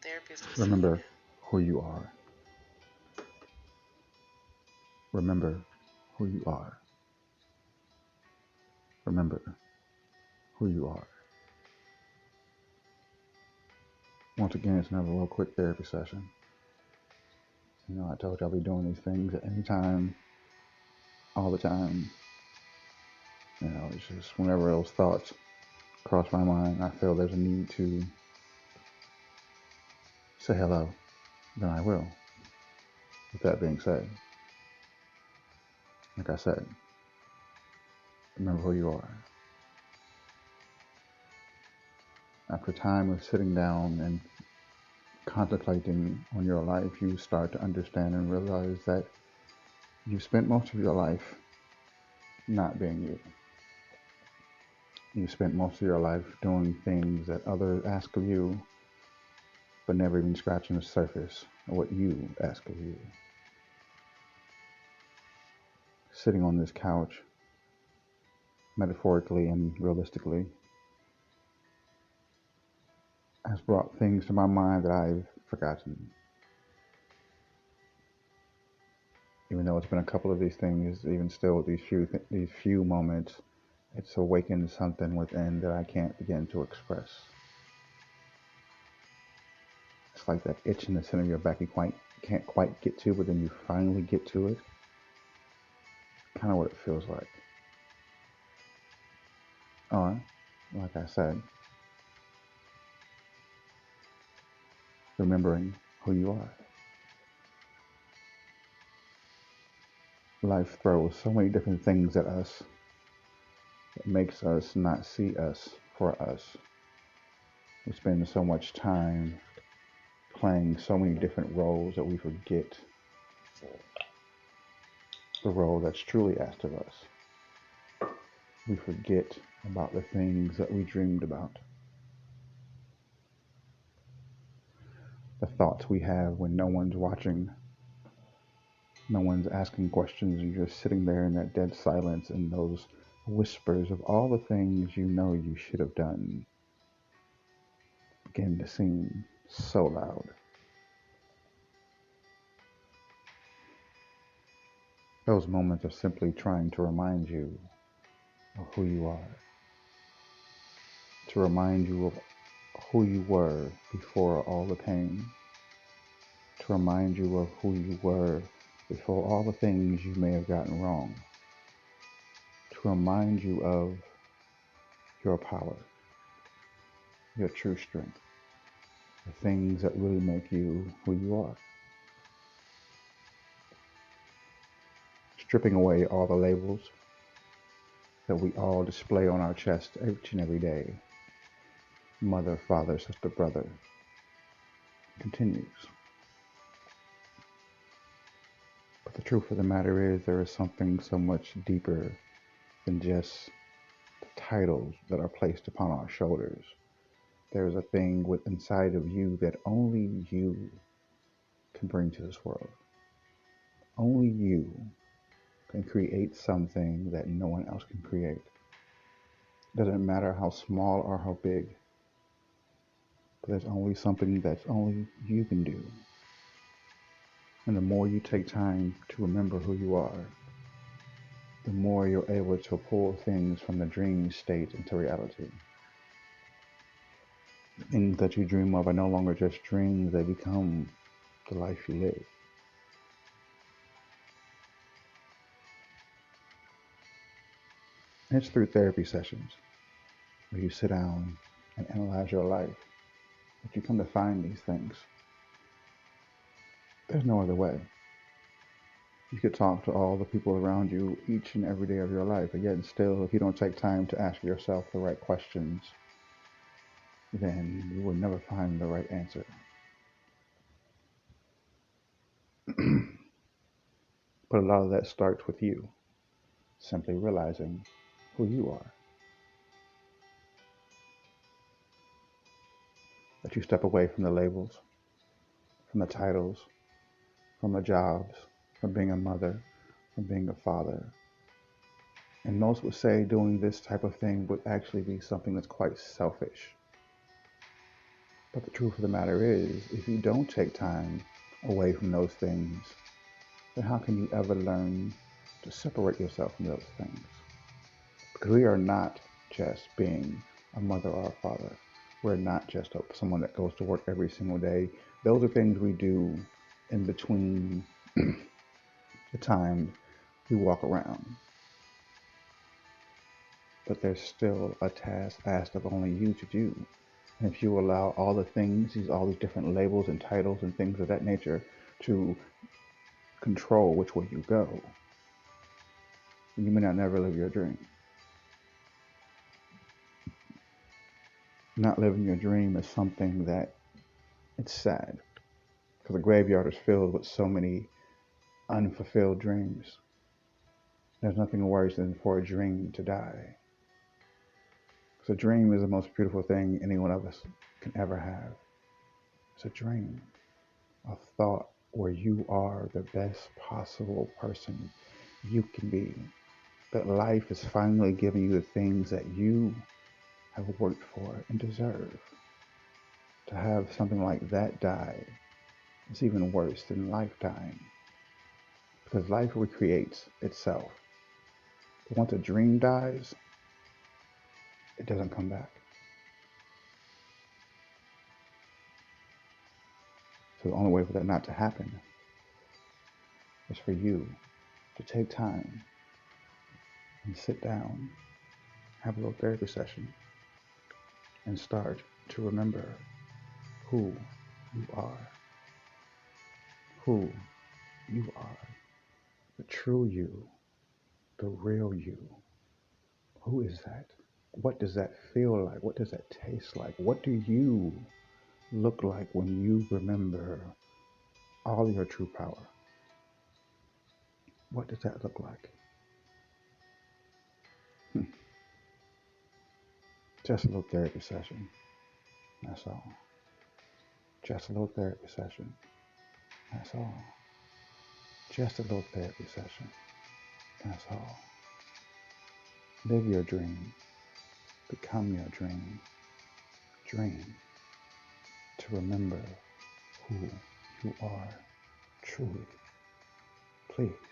therapist was saying. Remember who you are. Remember who you are. Remember who you are. Once again, it's another little quick therapy session. I told you I'll be doing these things at any time, all the time. It's just whenever those thoughts cross my mind, I feel there's a need to say hello, then I will. With that being said, like I said, remember who you are. After time of sitting down and contemplating on your life, you start to understand and realize that you spent most of your life not being you. You spent most of your life doing things that others ask of you, but never even scratching the surface of what you ask of you. Sitting on this couch, metaphorically and realistically, has brought things to my mind that I've forgotten. Even though it's been a couple of these things, even still, these few moments, it's awakened something within that I can't begin to express. It's like that itch in the center of your back you can't quite get to, but then you finally get to it. Kind of what it feels like. Or, like I said, remembering who you are. Life throws so many different things at us. It makes us not see us for us. We spend so much time playing so many different roles that we forget the role that's truly asked of us. We forget about the things that we dreamed about, the thoughts we have when no one's watching, no one's asking questions, and you're just sitting there in that dead silence and those whispers of all the things you know you should have done begin to seem so loud. Those moments are simply trying to remind you of who you are, to remind you of who you were before all the pain, to remind you of who you were before all the things you may have gotten wrong, to remind you of your power, your true strength, the things that really make you who you are. Stripping away all the labels that we all display on our chest each and every day. Mother, father, sister, brother continues. But the truth of the matter is, there is something so much deeper than just the titles that are placed upon our shoulders. There is a thing inside of you that only you can bring to this world. Only you can create something that no one else can create. It doesn't matter how small or how big, but there's only something that's only you can do. And the more you take time to remember who you are, the more you're able to pull things from the dream state into reality. The things that you dream of are no longer just dreams, they become the life you live. And it's through therapy sessions where you sit down and analyze your life that you come to find these things. There's no other way. You could talk to all the people around you each and every day of your life, but yet still, if you don't take time to ask yourself the right questions, then you will never find the right answer. But a lot of that starts with you simply realizing who you are. That you step away from the labels, from the titles, from the jobs, from being a mother, from being a father. And most would say doing this type of thing would actually be something that's quite selfish. But the truth of the matter is, if you don't take time away from those things, then how can you ever learn to separate yourself from those things? Because we are not just being a mother or a father. We're not just someone that goes to work every single day. Those are things we do in between the time we walk around. But there's still a task asked of only you to do. And if you allow all the things, all these different labels and titles and things of that nature to control which way you go, you may not never live your dream. Not living your dream is something that it's sad because the graveyard is filled with so many unfulfilled dreams. There's nothing worse than for a dream to die. Because a dream is the most beautiful thing any one of us can ever have. It's a dream, a thought where you are the best possible person you can be. That life is finally giving you the things that you have worked for and deserve. To have something like that die is even worse than life dying. Because life recreates itself. But once a dream dies, it doesn't come back. So the only way for that not to happen is for you to take time and sit down, have a little therapy session, and start to remember who you are. Who you are. The true you. The real you. Who is that? What does that feel like? What does that taste like? What do you look like when you remember all your true power? What does that look like? Just a little therapy session. That's all. Just a little therapy session. That's all. Just a little therapy session. That's all. Live your dream. Become your dream. Dream to remember who you are truly. Please.